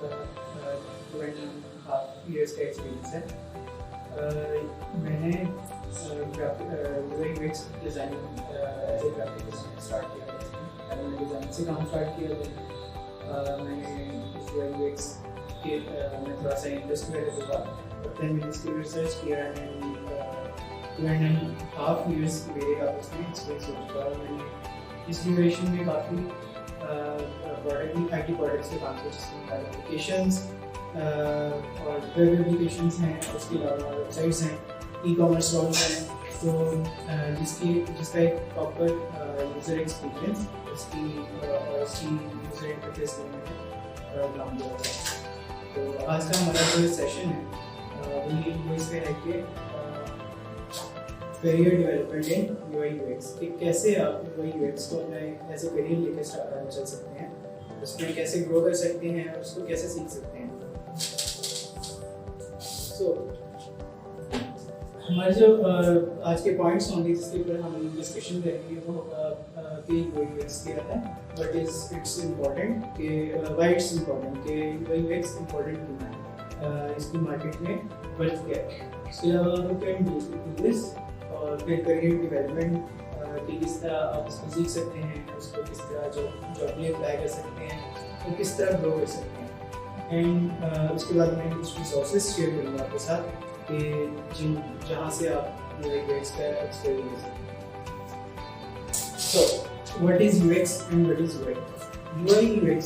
2.5 years का experience है। मैंने UX designing as a graphic designer start किया था। मैंने डिज़ाइन से काम स्टार्ट किया था। मैंने UX के मैं थोड़ा सा इंटरेस्ट मेरे हुआ, और then मैंने इसकी रिसर्च किया एंड 2.5 years मेरे आप उसमें एक्सपीरियंस हो चुका है। मैंने इस ड्यूरेशन में काफ़ी प्रोडक्ट IT प्रोडक्ट्स के काम किया, जिसमें एप्लीकेशंस और वेब एप्लीकेशंस हैं, उसके अलावा वेबसाइट्स हैं, ई-कॉमर्स वर्ल्ड हैं, तो जिसका एक प्रॉपर यूज़र एक्सपीरियंस उसकी यूज़र इंटरफेस देने में काम किया था। तो आज का हमारा जो सेशन है वो इस पे है कि career development in UI UX, कि कैसे आप UI UX को अपना एज ए करियर लेकर चल सकते हैं, उसमें कैसे ग्रो कर सकते हैं, उसको कैसे सीख सकते हैं। So, हमारे जो आज के पॉइंट्स होंगे जिसके ऊपर हम डिस्कशन करेंगे वो होगा कि UI UX क्या है, व्हाट इज इट्स इम्पोर्टेंट, कि व्हाई इट्स इम्पोर्टेंट, कि UI UX इम्पोर्टेंट क्यों है, इसकी मार्केट में वर्थ क्या है, इसके अलावा वी कैन डू दिस, और फिर करियर डेवलपमेंट कि किस तरह आप इसको सीख सकते हैं, उसको किस तरह जो अपने अप्लाई कर सकते हैं, और किस तरह ग्रो कर सकते हैं। एंड उसके बाद मैं कुछ रिसोर्सेज शेयर करूँगा आपके साथ कि जहाँ से आप UI UX का experience. So what is UX and what is UI? UI UX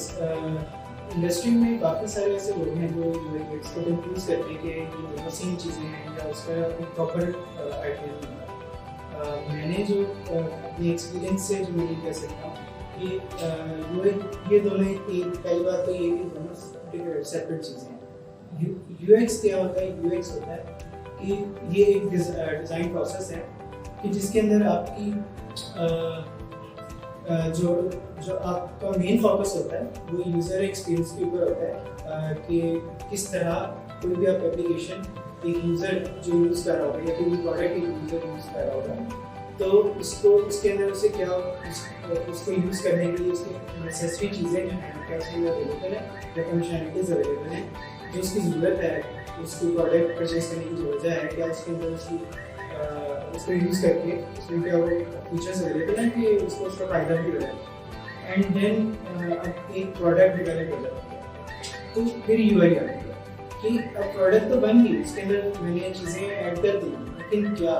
industry में काफ़ी सारे ऐसे लोग हैं जो UI UX को कंफ्यूज करते हैं कि ये दोनों सेम चीज़ें हैं या उसका एक प्रॉपर आइडिया नहीं होता। मैंने जो अपने एक्सपीरियंस से जो मैं कह सकता हूँ कि ये दोनों पहली बात तो ये कि दोनों सेपरेट चीज़ें हैं। UX क्या होता है? UX होता है कि ये एक डिज़ाइन प्रोसेस है कि जिसके अंदर आपकी जो आपका मेन फोकस होता है वो यूज़र एक्सपीरियंस के ऊपर होता है, कि किस तरह कोई भी आप एप्लीकेशन एक यूज़र जो यूज़ कर रहा होगा या कोई भी प्रोडक्ट एक यूज़र यूज़ कर रहा होगा, तो उसके अंदर उसे क्या उसको यूज़ करने के लिए उसकी नेसेसरी चीज़ें जो हैं क्या उसके अंदर अवेलेबल है, या फंक्शनैलिटीज़ अवेलेबल हैं जो उसकी ज़रूरत है, उसको प्रोडक्ट परचेज करने की ज़रूरत है, क्या उसके अंदर उसको यूज़ करके उसमें क्या वो फीचर्स अवेलेबल हैं कि उसको उसका फ़ायदा भी हो रहा है। एंड देन अब एक प्रोडक्ट डेवलप हो जाता है, तो फिर UI आती है कि अब प्रोडक्ट तो बन गई, उसके अंदर मैंने चीज़ें ऐड कर दी, लेकिन क्या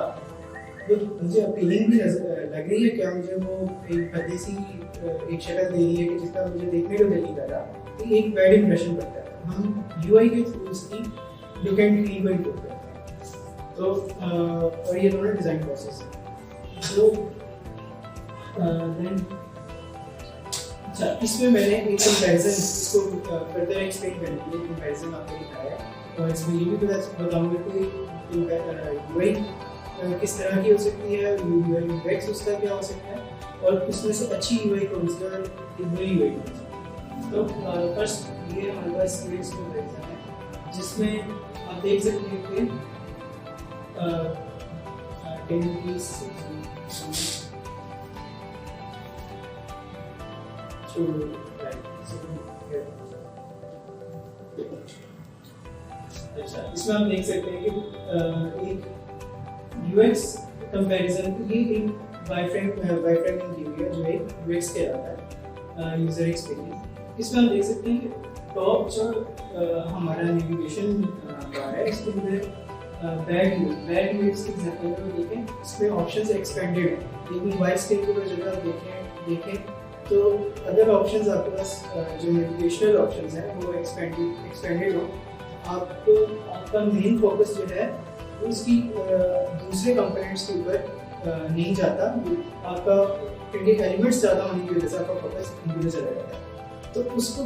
वो मुझे अपीलिंग भी लग रही है, क्या मुझे वो एक भद्दी सी एक शक्ल दे रही है कि जिसका मुझे देखने को दिल नहीं कर रहा, तो एक बैड इंप्रेशन पड़ता है। हम UI के थ्रू उसकी लुक एंड फील को इम्प्रूव करते हैं। तो और ये दोनों डिज़ाइन प्रोसेस है। तो देन अच्छा, इसमें मैंने एक कंपैरिजन इसको फर्दर एक्सप्लेन करने के लिए कंपैरिजन आपको दिखाया, और इसमें ये भी बताऊंगा कि UI किस तरह की हो सकती है, UI UX उसका क्या हो सकता है, और उसमें से अच्छी UI कौन सी और बुरी UI कौन सी। तो फर्स्ट ये हमारे पास UX कंपैरिजन है, जिसमें आप देख सकते हैं कि 10 piece to right. अच्छा, इसमें आप देख सकते हैं कि एक UX कंपैरिजन ये एक वायरफ्रेमिंग की हुई है जो एक UX कहलाता है, यूजर एक्सपीरियंस। इसमें आप देख सकते हैं कि टॉप जो हमारा नेविगेशन बार है इसके अंदर बैक UX की एग्जांपल में देखें, इसमें ऑप्शंस एक्सपेंडेड हैं, लेकिन मोबाइल स्क्रीन के ऊपर जब आप देखें तो अदर ऑप्शंस आपके पास जो नेविगेशनल ऑप्शंस हैं वो एक्सपेंडेड हो, आपका मेन फोकस जो है वो उसकी दूसरे कंपोनेंट्स के ऊपर नहीं जाता, आपका क्योंकि एलिमेंट्स ज़्यादा होने की वजह से आपका फोकस इनके चला जाता है। तो उसको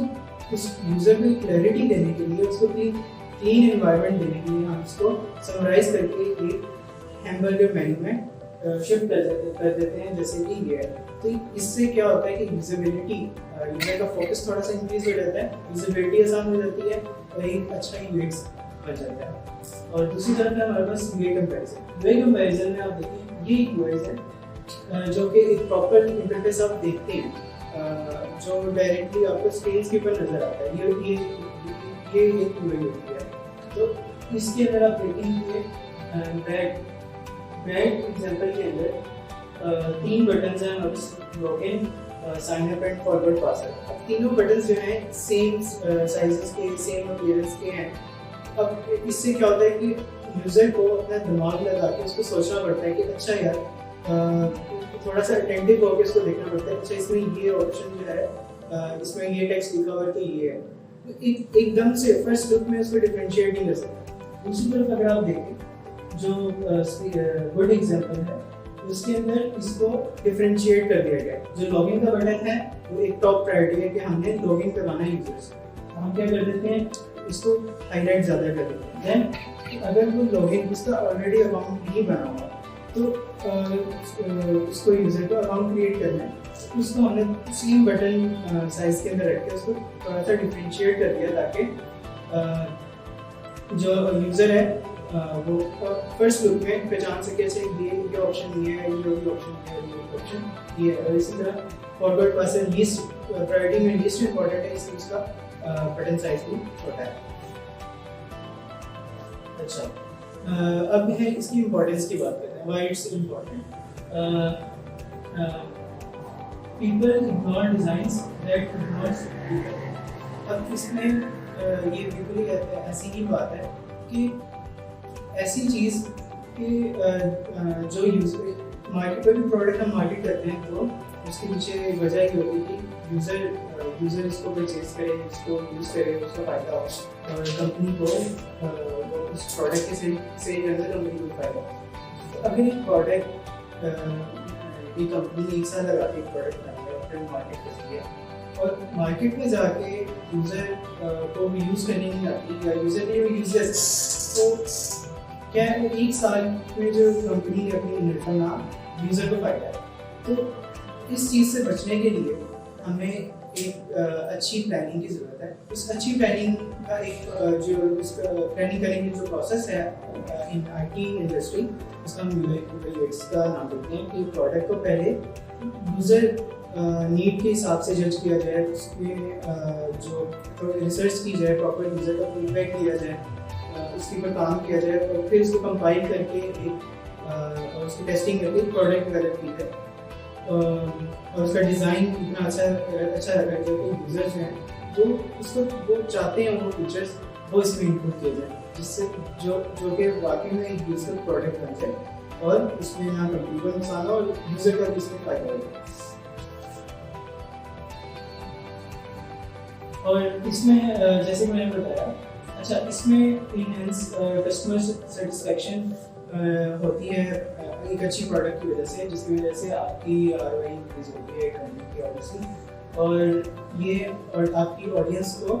उस यूज़र को क्लैरिटी देने के लिए, उसको क्लीन एनवायरनमेंट देने के लिए हम इसको समराइज करके एक हैमबर्गर मेन्यू में शिफ्ट कर देते हैं, जैसे कि ये है। तो इससे क्या होता है कि यूजेबिलिटी, यूजर का फोकस थोड़ा सा इंक्रीज हो जाता है, यूजेबिलिटी आसान हो जाती है और एक अच्छा UX बन जाता है। और दूसरी तरफ है हमारे पास UI कंपैरिजन में आप देखिए ये UIs है जो कि एक प्रॉपर इंटरफेस आप देखते हैं, जो डायरेक्टली आपको स्क्रीन के ऊपर नजर आता है, ये एक यूआई होती है। तो इसके अंदर आप देखेंगे बैक एग्जांपल के अंदर 3 बटन्स हैं, login, sign up and forward password. अब तीनों बटन्स जो हैं सेम साइजेस के, सेम अपीयरेंस के हैं। अब इससे क्या होता है कि यूज़र को अपना दिमाग लगा के उसको सोचना पड़ता है कि अच्छा यार, थोड़ा सा अटेंटिव होकर उसको देखना पड़ता है, अच्छा इसमें ये ऑप्शन जो है, इसमें ये टेक्स्ट लिखा हुआ है तो ये है। एकदम से फर्स्ट लुक में उसको डिफरेंशिएट नहीं कर सकता। दूसरी तरफ अगर आप देखें जो गुड एग्जांपल है, उसके अंदर इसको डिफरेंशिएट कर दिया गया। जो लॉगिन का बटन है वो एक टॉप प्रायोरिटी है कि हमने लॉगिन करवाना है यूजर से, हम क्या कर देते हैं, इसको हाईलाइट ज़्यादा कर देते हैं। देन अगर वो लॉगिन उसका ऑलरेडी अकाउंट नहीं बना हुआ तो उसको यूज़र को अकाउंट क्रिएट करना है, उसको हमने सेम बटन साइज के अंदर रख के उसको थोड़ा सा डिफरेंशिएट कर दिया ताकि जो यूज़र है वो फर्स्ट लुक में पहचान सके अच्छा ये ऑप्शन ये है, ये ऑप्शन है, ये ऑप्शन ये है। और इसी तरह फॉरवर्ड पासवर्ड लीस्ट प्रायोरिटी में लीस्ट इंपॉर्टेंट है, इसलिए उसका बटन साइज भी छोटा है। अच्छा, अब है इसकी इम्पोर्टेंस की बात करते हैं, why it's important. People ignore designs that ignores people. अब इसमें ये बिल्कुल ही ऐसी ही बात है कि ऐसी चीज़ कि जो यूज़र मार्केट पर भी प्रोडक्ट हम मार्केट करते हैं तो उसके पीछे वजह ये होती है कि यूज़र इसको परचेज करे, इसको यूज़ करे, उसका फ़ायदा हो और कंपनी को उस प्रोडक्ट के सही करने से कंपनी को फ़ायदा हो। तो अगर एक प्रोडक्ट एक कंपनी 1 साल लगा के एक प्रोडक्ट बनाई है, फिर मार्केट करती है और मार्केट में जाके यूज़र को भी यूज़ करनी नहीं आती या यूज़र नहीं यूजलेस, तो क्या है 1 साल में जो कंपनी ने अपनी निर्भरना यूज़र को फायदा है। तो इस चीज़ से बचने के लिए हमें एक अच्छी प्लानिंग की ज़रूरत है। उस अच्छी प्लानिंग का एक जो उसका प्लानिंग करने की जो प्रोसेस है इन आईटी इंडस्ट्री, उसका हम यूएक्स का नाम देते हैं कि प्रोडक्ट को पहले यूज़र नीड के हिसाब से जज किया जाए, उसमें जो रिसर्च की जाए, प्रॉपर यूज़र का फीडबैक लिया जाए, उसके ऊपर काम किया जाए और फिर उसको कंपाइल करके और उसकी टेस्टिंग करके एक प्रोडक्ट डेवलप की जाए और उसका डिज़ाइन इतना अच्छा रखा जाए कि यूज़र्स हैं वो चाहते हैं वो फीचर्स वो इसमें इंक्लूड किए जाए, जिससे जो कि वाकई में एक यूजफुल प्रोडक्ट बन जाए और उसमें ना कंपनी को नुकसान हो और यूज़र का भी इसमें फ़ायदा हो। और इसमें जैसे मैंने बताया, अच्छा इसमें इनहेंस कस्टमर सेटिस्फैक्शन होती है एक अच्छी प्रोडक्ट की वजह से, जिसकी वजह से आपकी ROI इंक्रीज होती है कंपनी की ऑब्वियसली, और आपकी ऑडियंस को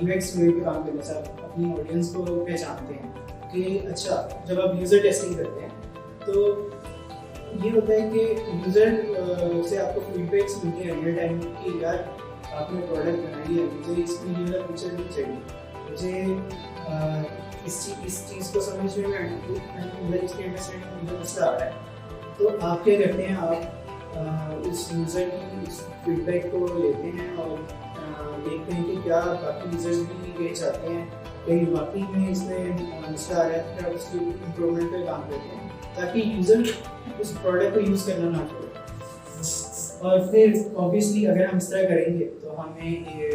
UX पे काम करने से आप अपनी ऑडियंस को पहचानते हैं कि अच्छा जब आप यूज़र टेस्टिंग करते हैं तो ये होता है कि यूज़र से आपको फीडबैक्स मिलते हैं रियल टाइम कि यार आपने प्रोडक्ट बनाई है, मुझे इसमें ये वाला फीचर नहीं चाहिए, मुझे इस चीज़ को समझने में इसके अंडरस्टैंडिंग मुझे मसला आ रहा है। तो आप क्या करते हैं, आप उस यूज़र की उस फीडबैक को लेते हैं और देखते हैं कि क्या बाकी यूज़र्स भी ये चाहते हैं, कहीं वाकई में इसमें मसला आ रहा है, क्या उसकी इम्प्रूवमेंट पे काम करते हैं ताकि यूज़र उस प्रोडक्ट को यूज़ करना ना छोड़े। और फिर ऑब्वियसली अगर हम इस तरह करेंगे तो हमें ये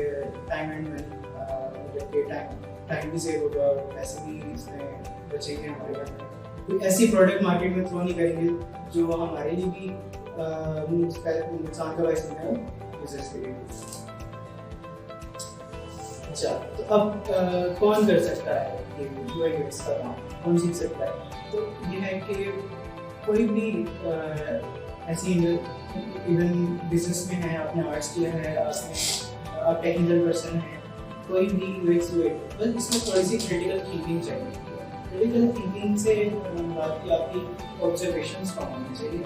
टाइम भी सेव होगा और पैसे भी इसमें बचेंगे हमारे घर में। ऐसी प्रोडक्ट मार्केट में थ्रो नहीं करेंगे जो हमारे लिए भी नुकसान का बायस बने यूजर्स के लिए। अच्छा, तो अब कौन कर सकता है ये UI UX का काम, कौन सीख सकता है? तो ये है कि कोई भी ऐसी इवन बिजनेस में है, आपने आर्ट्स किया है, आप टेक्निकल पर्सन है, कोई भी UX बस इसमें थोड़ी सी क्रिटिकल थिंकिंग चाहिए। क्रिटिकल थिंकिंग से बात की आपकी ऑब्जर्वेशंस कम होनी चाहिए।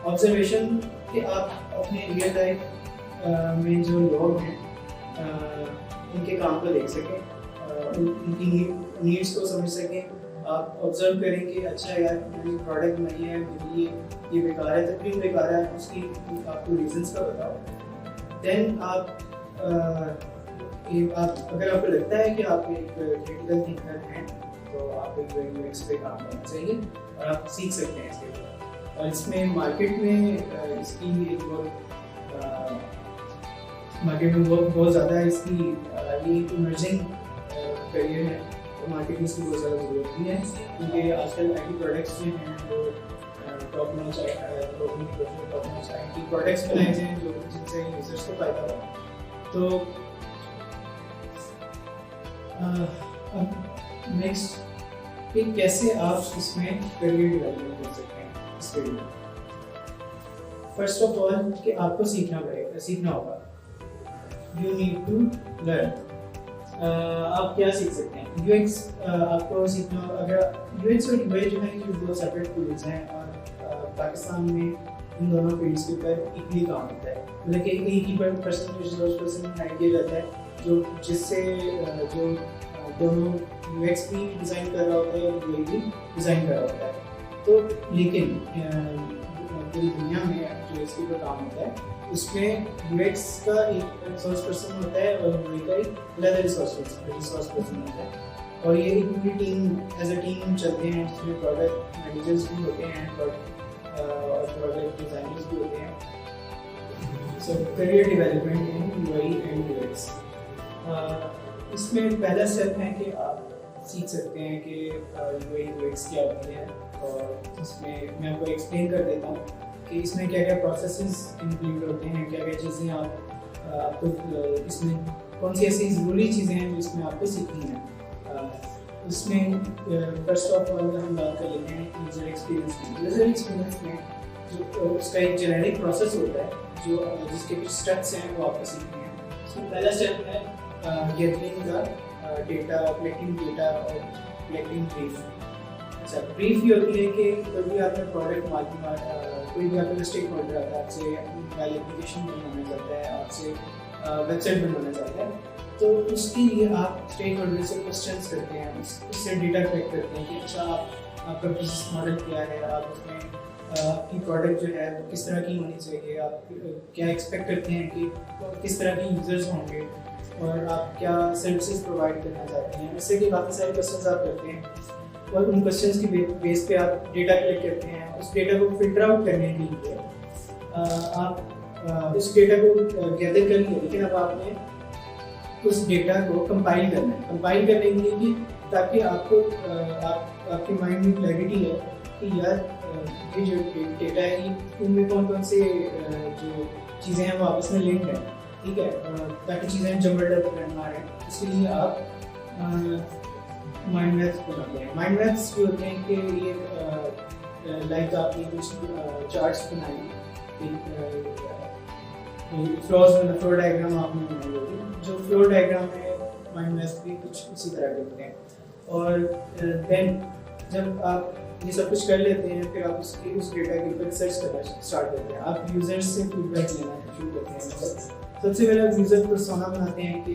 ऑब्जर्वेशन कि आप अपने रियल लाइफ में जो लोग हैं उनके काम को देख सकें, उनकी नीड्स को समझ सकें। आप ऑब्जर्व करें कि अच्छा यार मैंने प्रोडक्ट बनाई है, मेरे लिए ये बेकार है, तकरीबन बेकार है, उसकी आपको रीजंस का बताओ देन आप अगर आपको लगता है कि आप एक क्रिटिकल थिंकर हैं तो आप एक यूएक्स पे काम करना चाहिए और आप सीख सकते हैं इसके लिए। और इसमें मार्केट में इसकी एक बहुत ज़्यादा इसकी ये इमर्जिंग करियर है, तो मार्केट में इसकी बहुत ज़्यादा ज़रूरत भी है, क्योंकि आजकल IT प्रोडक्ट्स जो हैं वो टॉप नॉच IT प्रोडक्ट्स बनाए जाएँ जो जिनसे यूजर्स को फ़ायदा हो। तो अब नेक्स्ट कि कैसे आप इसमें करियर डेवलपमेंट कर सकते हैं इस फील्ड में। फर्स्ट ऑफ ऑल कि आपको सीखना होगा। You need to learn. आप क्या सीख सकते हैं? यूएक्स आपको सीखना, अगर यूएक्स और यूआई जो है ये दो सेपरेट फील्ड्स हैं और पाकिस्तान में इन दोनों फील्ड्स के ऊपर इक्वली काम होता है, मतलब कि एक ही पर्सन रिसोर्स पर्सन हायर किया जाता है जो जिससे जो दोनों यूएक्स भी डिज़ाइन कर रहा होता है और यूआई भी डिज़ाइन कर रहा होता है। तो लेकिन पूरी दुनिया में जो इसके ऊपर काम होता है उसमें यूएक्स का एक रिसोर्स पर्सन होता है और यूआई का एक अलग रिसोर्स पर्सन होता है, और ये एक पूरी टीम एज अ टीम चलते हैं जिसमें प्रोडक्ट मैनेजर्स भी होते हैं और प्रोडक्ट डिज़ाइनर्स भी होते हैं। सो career development in UI and UX, इसमें पहला स्टेप है कि आप सीख सकते हैं कि यूआई यूएक्स क्या होती है, और इसमें मैं आपको एक्सप्लेन कर देता हूँ कि इसमें क्या क्या प्रोसेसेस इंक्लूड होते हैं, क्या क्या चीज़ें आपको इसमें कौन सी ऐसी ज़रूरी चीज़ें हैं जो इसमें आपको सीखनी है। इसमें फर्स्ट ऑफ ऑल हम बात कर लेते हैं यूज़र एक्सपीरियंस की। यूज़र एक्सपीरियंस में जो उसका एक जेनेरिक प्रोसेस होता है जो जिसके कुछ स्टेप्स हैं वो आपको सीखने हैं। इसमें पहला स्टेप है getting the data, collecting data और कलेक्टिंग ब्रीफ। अच्छा, ब्रीफ ये होती है कि कोई भी आपने प्रोडक्ट कोई भी आपका स्टेक होल्डर आता है, आपसे मोबाइल एप्लीकेशन बनवाना चाहता है, आपसे वेबसाइट बनवाना चाहता है, तो उसके लिए आप स्टेक होल्डर से क्वेश्चंस करते हैं, उससे डेटा कलेक्ट करते हैं कि अच्छा आपका बिजनेस मॉडल क्या है, आप उसमें आपकी प्रोडक्ट जो है वो किस तरह की होनी चाहिए, आप क्या एक्सपेक्ट करते हैं कि किस तरह के यूज़र्स होंगे और आप क्या सर्विसेज प्रोवाइड करना चाहते हैं। इससे कि काफ़ी सारे क्वेश्चंस आप करते हैं और उन क्वेश्चंस की बेस पे आप डेटा कलेक्ट करते हैं। उस डेटा को फिल्टर आउट करने के लिए आप उस डेटा को गैदर कर लिया, लेकिन अब आपने उस डेटा को कंपाइल करना है। कंपाइल करने के लिए कि ताकि आपको आपके माइंड में क्लैरिटी है कि यार ये जो डेटा है उनमें कौन कौन से जो चीज़ें हैं वो आपस में लिंक है, ठीक है, ताकि चीज़ें जम्बल्ड अप ना रहें। इसके लिए आप माइंड मैप्स बनाते हैं। माइंड मैप्स जो होते हैं कि ये लाइक आपने कुछ चार्ट्स बनाए, फ्लो डायग्राम आपने बनाई होगी, जो फ्लो डायग्राम है माइंड मैप्स भी कुछ उसी तरह के होते हैं। और देन जब आप ये सब कुछ कर लेते हैं फिर आप उस डेटा के ऊपर सर्च करना स्टार्ट करते हैं। आप यूज़र्स से फीडबैक लेना शुरू करते हैं। मतलब सबसे पहले आप यूज़र पर्सोना बनाते हैं कि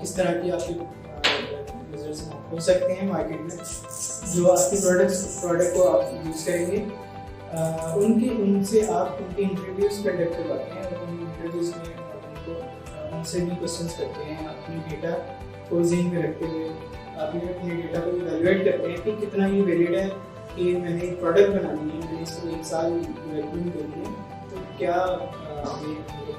किस तरह की आपके यूज़र्स हो सकते हैं मार्केट में जो आपके प्रोडक्ट को आप यूज़ करेंगे। उनसे आप उनके इंटरव्यूज़ कंडक्ट करवाते हैं और उन इंटरव्यूज़ में उनसे भी क्वेश्चंस करते हैं। अपनी डेटा को ज़हन में रखते हुए आप अपने डेटा को इवैल्यूएट करते हैं कि कितना ये वैलिड है कि मैंने एक प्रोडक्ट बनानी है, मैंने इसको 1 साल डेवलपमेंट करी है, तो क्या मैं जो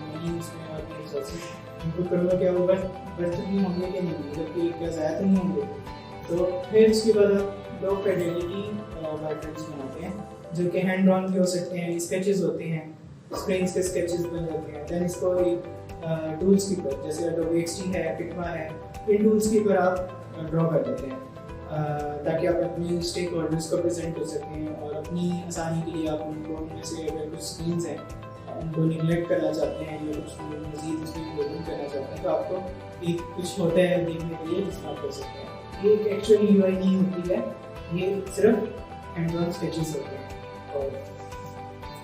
मनी इसमें और रिसोर्सेज इनपुट करूँगा क्या वो बर्थ नहीं होंगे कि नहीं, मतलब कि क्या ज़्यादा नहीं होंगे। तो फिर उसके बाद आप लो क्रेडिबिलिटी डायग्राम्स बनाते हैं जो कि हैंड ड्रॉन के हो सकते हैं, स्केचेस होते हैं, स्प्रिंग्स के स्केचेस बन जाते हैं। दैन इसको एक टूल्स के ऊपर जैसे Adobe XD है, फिग्मा है, इन टूल्स के ऊपर आप ड्रॉ कर देते हैं ताकि आप अपने स्टेक होल्डर्स को प्रेजेंट कर सकें और अपनी आसानी के लिए आप उनको उनमें से अगर कुछ स्क्रीन्स हैं उनको निगलेक्ट करना चाहते हैं या कुछ मज़ीद उसमें इम्प्रूवमेंट करना चाहते हैं तो आपको एक कुछ होता है देखने के लिए जिसमें आप कर सकते हैं। ये एक एक्चुअली यूआई नहीं होती है, ये सिर्फ हैंड ड्रॉन स्केचेस होते हैं। और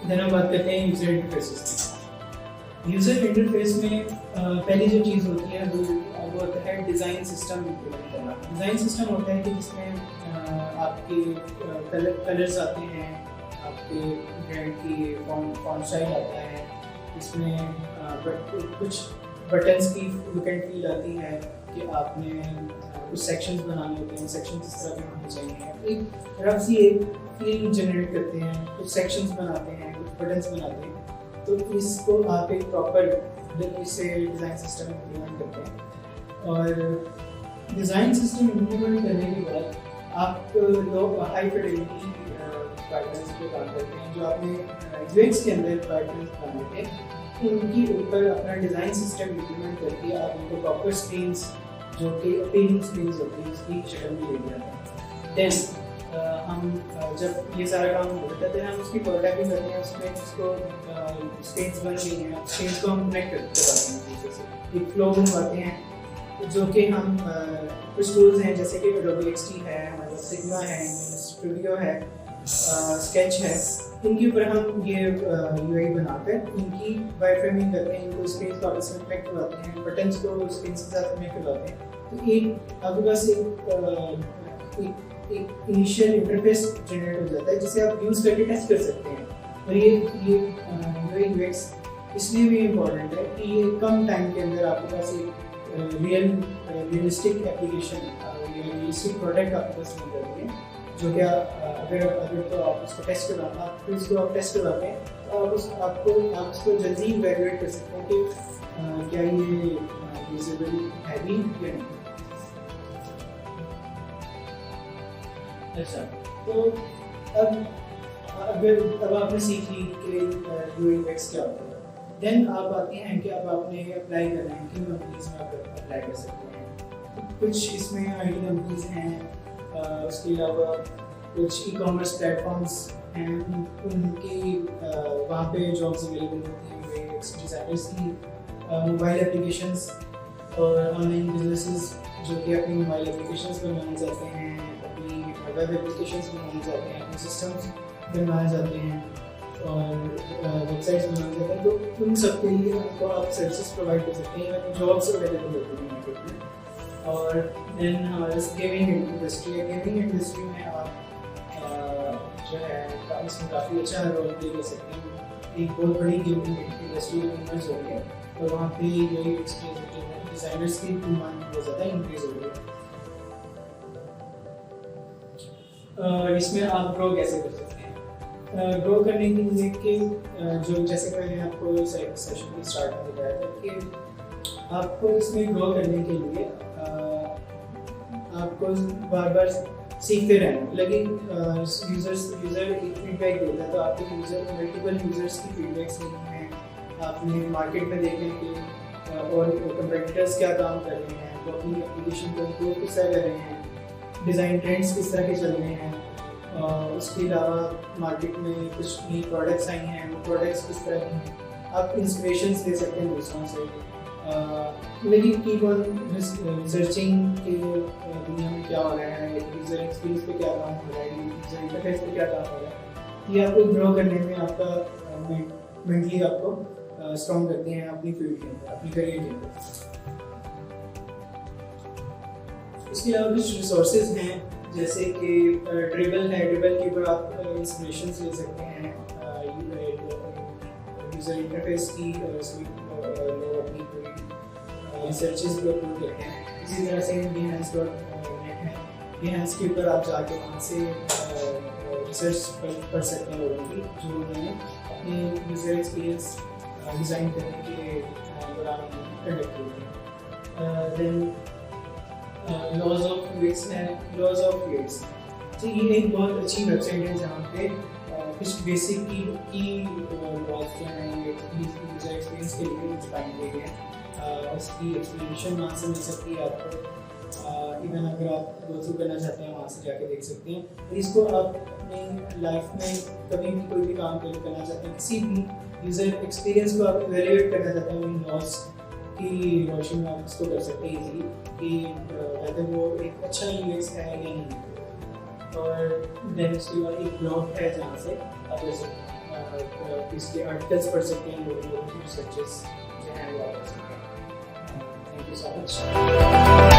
देन हम बात करते हैं यूज़र इंटरफेसेस की। यूज़र इंटरफेस में पहली जो चीज़ होती है वो होता है डिज़ाइन सिस्टम इम्प्लीमेंट करना। डिज़ाइन सिस्टम होता है कि जिसमें आपके कलर्स आते हैं, आपके ब्रांड की फॉन्ट स्टाइल आता है, इसमें बट कुछ बटन्स की लुक एंड फील आती है कि आपने कुछ सेक्शंस बनाने होते हैं, सेक्शंस इस तरह के होने चाहिए, एक रफ सी एक फील जनरेट करते हैं, कुछ सेक्शंस बनाते हैं, कुछ बटन्स बनाते हैं, तो इसको आप एक प्रॉपर से डिज़ाइन सिस्टम इम्प्लीमेंट करते हैं। और डिज़ाइन सिस्टम इम्प्लीमेंट करने के बाद आप लोग हाई फिडेलिटी पैटर्न्स पे काम करते हैं, जो आपने यूएक्स के अंदर पैटर्न्स बनाए थे, उनके ऊपर अपना डिज़ाइन सिस्टम इम्प्लीमेंट करके आप उनको प्रॉपर स्क्रीन्स जो कि अपीलिंग स्क्रीन्स होती हैं उसकी शक्ल में ले जाते हैं। देन हम जब ये सारा काम हो जाता है हम उसकी प्रोटोटाइपिंग करते हैं, उसमें उसको स्क्रीन्स बन गई हैं, स्क्रीन्स को हम कनेक्ट करवाते हैं, जैसे एक फ्लो बनवाते हैं, जो कि हम कुछ टूल्स हैं जैसे कि Adobe XD है, हमारे सिग्मा है, स्टूडियो है, स्केच है, इनके ऊपर हम ये यूआई बनाकर इनकी वायर फ्रेमिंग करते हैं, इनको स्क्रीन को आपस में कनेक्ट करवाते हैं, बटन्स को स्क्रीन के साथ कनेक्ट करवाते हैं, तो एक आपके पास एक इनिशियल इंटरफेस जनरेट हो जाता है जिसे आप यूज़ करके टेस्ट कर सकते हैं। और ये यूआई यूएक्स इसलिए भी इम्पोर्टेंट है कि ये कम टाइम के अंदर आपके पास एक रियलिस्टिक एप्लीकेशन या रियलिस्टिक प्रोडक्ट आपके पास मिल जाती है, जो कि अगर तो आप उसको टेस्ट करवाना, फिर उसको आप टेस्ट करवाते हैं तो आप उसको जल्दी इवैल्यूएट कर सकते हैं कि क्या ये यूजेबल है भी या नहीं। अच्छा, तो अब आपने सीख ली कि यूएक्स क्या होता है, देन आप आते हैं कि अब आपने अप्लाई करना है, किन कंपनीज में आप अप्लाई कर सकते हैं। कुछ इसमें आईटी कंपनीज हैं, उसके अलावा कुछ ई कॉमर्स प्लेटफॉर्म्स हैं, उनकी वहाँ पे जॉब्स अवेलेबल होती हैं यूएक्स डिज़ाइनर्स की, मोबाइल एप्लीकेशंस और ऑनलाइन बिजनेसेस जो कि अपनी मोबाइल एप्लीकेशंस बनाए जाते हैं, अपनी वेब एप्लीकेशंस बनाए जाते हैं, अपने सिस्टम्स बनवाए जाते हैं और वेबसाइट्स बनाए जाते हैं, तो उन सब के लिए आपको आप सर्विसेज प्रोवाइड कर सकते हैं, जॉब्स अवेलेबल होती हैं मार्केट में। और देन हमारे गेमिंग इंडस्ट्री है, गेमिंग इंडस्ट्री में आप जो है इसमें काफ़ी अच्छा रोल प्ले कर सकते हैं। एक बहुत बड़ी गेमिंग इंडस्ट्री में इन्वेस्ट हो गया तो वहाँ पे यही एक्सपीरियंस डिज़ाइनर्स की डिमांड बहुत ज़्यादा इंक्रीज हो गई। इसमें आप ग्रो कैसे कर सकते हैं? ग्रो करने के लिए कि जो जैसे मैंने आपको सेशन की स्टार्ट में बताया था कि आपको इसमें ग्रो करने के लिए आपको बार बार सीखते रहना, लेकिन यूज़र एक फीडबैक देता है तो आपके मल्टीपल यूज़र्स की फीडबैक्स लेनी है, आपने मार्केट में देखने के और कंपटीटर्स क्या काम कर रहे हैं, वो अपनी एप्लीकेशन को इम्प्रूव किस तरह कर रहे हैं, डिज़ाइन ट्रेंड्स किस तरह के चल रहे हैं, उसके अलावा मार्केट में कुछ नई प्रोडक्ट्स आई हैं, वो प्रोडक्ट्स किस तरह के हैं, आप इंस्पिरेशंस ले सकते हैं दूसरों से, लेकिन कीप ऑन रिसर्चिंग के दुनिया में क्या हो रहा है, यूज़र एक्सपीरियंस पे क्या काम हो रहा है, यूज़र इंटरफेस पे क्या काम हो रहा है, ये आपको ग्रो करने में आपका मेंटली आपको स्ट्रॉन्ग करते हैं अपनी फील्ड के अंदर, अपनी करियर के अंदर। इसके अलावा कुछ रिसोर्सेज हैं जैसे कि ड्रिबल है, ड्रिबल के ऊपर आप इंस्पिरेशंस ले सकते हैं, यूज़र इंटरफेस की लोग अपनी पूरी रिसर्चेस को अपलोड करते हैं। इसी तरह से behance.net है, behance के ऊपर आप जाके वहाँ से रिसर्च कर सकते हैं लोगों की जो उन्होंने अपने यूज़र एक्सपीरियंस डिज़ाइन करने के दौरान कंडक्ट किए हैं। देन लॉज ऑफ यूएक्स है, लॉज ऑफ यूएक्स, तो ये एक बहुत अच्छी वेबसाइट है जहाँ पे कुछ बेसिक की लॉज जो हैं यूज़र एक्सपीरियंस के लिए डिफाइन किए गए हैं, उसकी एक्सप्लेनेशन वहाँ से मिल सकती है आपको, इवन अगर आप गो थ्रू करना चाहते हैं वहाँ से जाके देख सकते हैं। तो इसको आप अपनी लाइफ में कभी भी कोई भी काम करना चाहते हैं, किसी भी यूज़र एक्सपीरियंस को आप इवैल्यूएट करना चाहते हैं इन लॉज की रोशनी में आप इसको कर सकते हैं इजीली कि अगर वो एक अच्छा यूएक्स है या नहीं। और देन उसके बाद एक ब्लॉग है जहाँ से आप इसके आर्टिकल्स पढ़ सकते हैं, लोगों की रिसर्चेस जो हैं वो आप कर सकते हैं। Thank you so much.